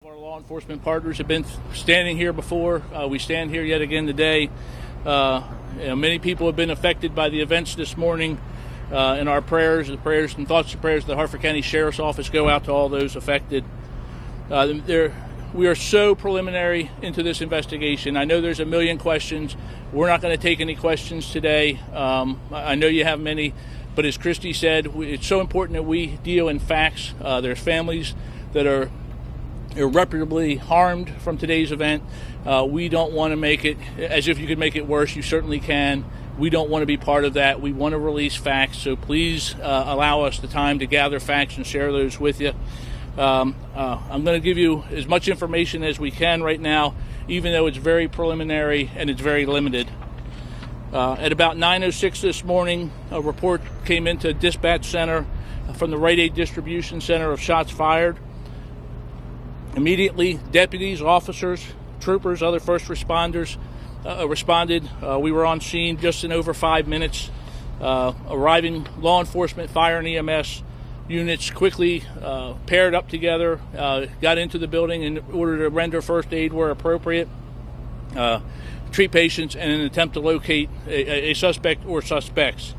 our law enforcement partners have been standing here before. We stand here yet again today. Many people have been affected by the events this morning. And our prayers and thoughts and prayers of the Hartford County Sheriff's Office go out to all those affected. We are so preliminary into this investigation. I know there's a million questions. We're not going to take any questions today. I know you have many, but as Christy said, it's so important that we deal in facts. There's families that are irreparably harmed from today's event. We don't want to make it as if you could make it worse. You certainly can. We don't want to be part of that. We want to release facts, so please allow us the time to gather facts and share those with you. I'm going to give you as much information as we can right now, even though it's very preliminary and it's very limited. At about 9:06 this morning, a report came into dispatch center from the Rite Aid distribution center of shots fired. Immediately, deputies, officers, troopers, other first responders responded. We were on scene just in over 5 minutes. Arriving law enforcement, fire, and EMS units quickly paired up together, got into the building in order to render first aid where appropriate, treat patients, and in an attempt to locate a suspect or suspects.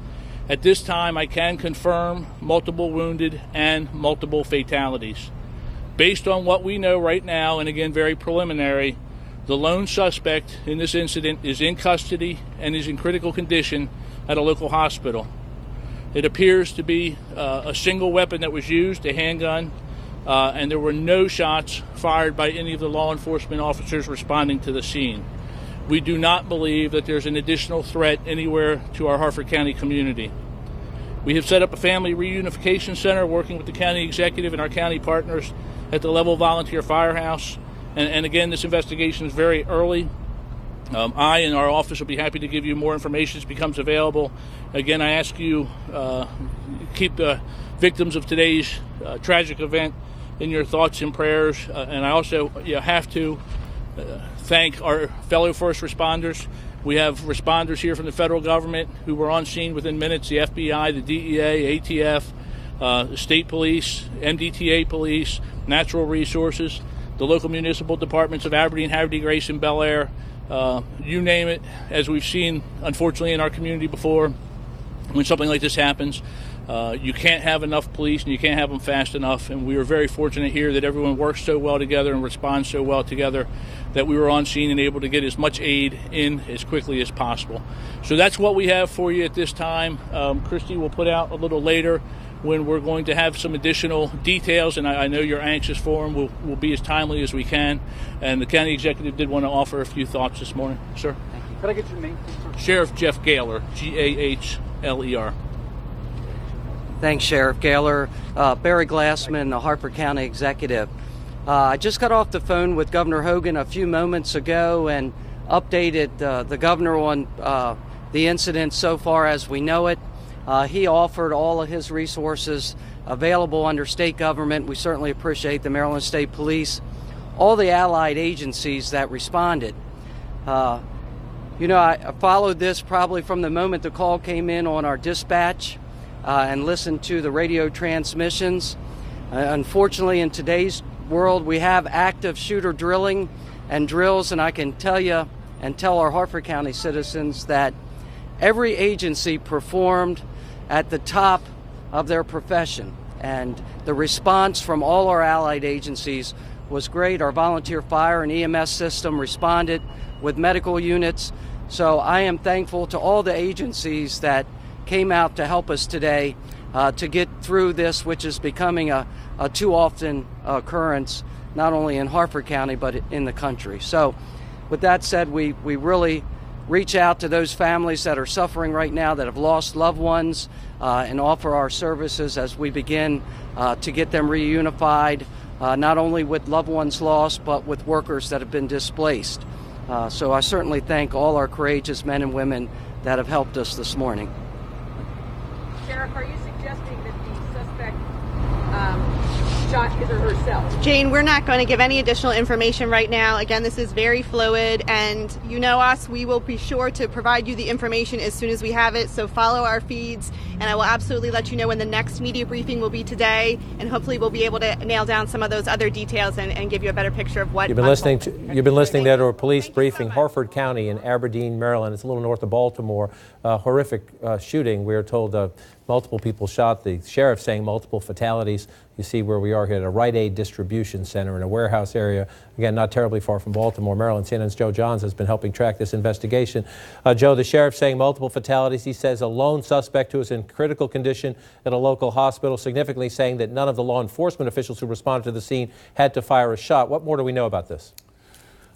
At this time, I can confirm multiple wounded and multiple fatalities. Based on what we know right now, and again, very preliminary, the lone suspect in this incident is in custody and is in critical condition at a local hospital. It appears to be a single weapon that was used, a handgun, and there were no shots fired by any of the law enforcement officers responding to the scene. We do not believe that there's an additional threat anywhere to our Hartford County community. We have set up a family reunification center working with the county executive and our county partners at the Level Volunteer Firehouse. And again, this investigation is very early. I and our office will be happy to give you more information as it becomes available. Again, I ask you keep the victims of today's tragic event in your thoughts and prayers. And I also have to thank our fellow first responders. We have responders here from the federal government who were on scene within minutes: the FBI, the DEA, ATF, the state police, MDTA police, natural resources, the local municipal departments of Aberdeen, Harvey, Grace, and Bel Air. You name it, as we've seen, unfortunately, in our community before, when something like this happens, you can't have enough police and you can't have them fast enough. And we are very fortunate here that everyone works so well together and responds so well together that we were on scene and able to get as much aid in as quickly as possible. So that's what we have for you at this time. Christy will put out a little later when we're going to have some additional details, and I know you're anxious for them. We'll be as timely as we can. And the county executive did want to offer a few thoughts this morning. Sir? Thank you. Could I get your name, please? Sheriff Jeff Gaylor, Gahler. Thanks, Sheriff Gaylor. Barry Glassman, the Hartford County executive. I just got off the phone with Governor Hogan a few moments ago and updated the governor on the incident so far as we know it. He offered all of his resources available under state government. We certainly appreciate the Maryland State Police, all the allied agencies that responded. I followed this probably from the moment the call came in on our dispatch and listened to the radio transmissions. Unfortunately, in today's world, we have active shooter drilling and drills, and I can tell you and tell our Hartford County citizens that every agency performed at the top of their profession, and the response from all our allied agencies was great. Our volunteer fire and EMS system responded with medical units. So I am thankful to all the agencies that came out to help us today to get through this, which is becoming a too often occurrence, not only in Hartford County, but in the country. So with that said, we really reach out to those families that are suffering right now, that have lost loved ones, and offer our services as we begin to get them reunified, not only with loved ones lost, but with workers that have been displaced. So I certainly thank all our courageous men and women that have helped us this morning. Sheriff, are you suggesting that the suspect shot his or herself? Jane, we're not going to give any additional information right now. Again, this is very fluid, and you know us, we will be sure to provide you the information as soon as we have it, so follow our feeds, and I will absolutely let you know when the next media briefing will be today, and hopefully we'll be able to nail down some of those other details and give you a better picture of what You've been listening there to a police briefing, Harford County in Aberdeen, Maryland. It's a little north of Baltimore. Horrific shooting. We are told multiple people shot. The sheriff saying multiple fatalities. You see where we are here at a Rite Aid distribution center in a warehouse area. Again, not terribly far from Baltimore, Maryland. CNN's Joe Johns has been helping track this investigation. Joe, the sheriff saying multiple fatalities. He says a lone suspect who is in critical condition at a local hospital, significantly saying that none of the law enforcement officials who responded to the scene had to fire a shot. What more do we know about this?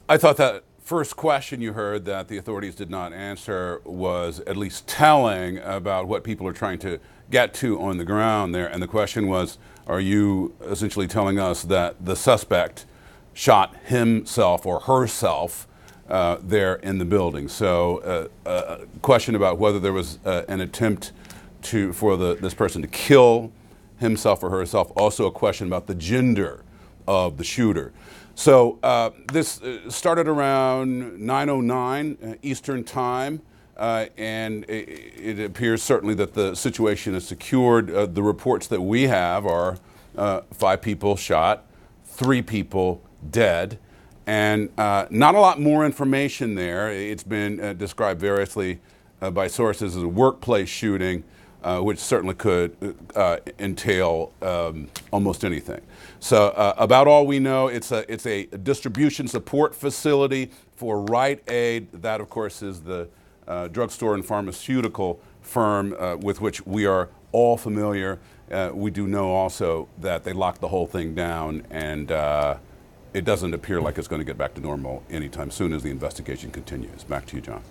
I thought that first question you heard that the authorities did not answer was at least telling about what people are trying to get to on the ground there. And the question was, are you essentially telling us that the suspect shot himself or herself there in the building? So a question about whether there was an attempt for this person to kill himself or herself. Also a question about the gender of the shooter. So this started around 9:09 Eastern Time, and it appears certainly that the situation is secured. The reports that we have are 5 people shot, 3 people dead, and not a lot more information there. It's been described variously by sources as a workplace shooting, which certainly could entail almost anything. So about all we know, it's a distribution support facility for Rite Aid. That, of course, is the drugstore and pharmaceutical firm with which we are all familiar. We do know also that they locked the whole thing down, and it doesn't appear like it's going to get back to normal anytime soon as the investigation continues. Back to you, John.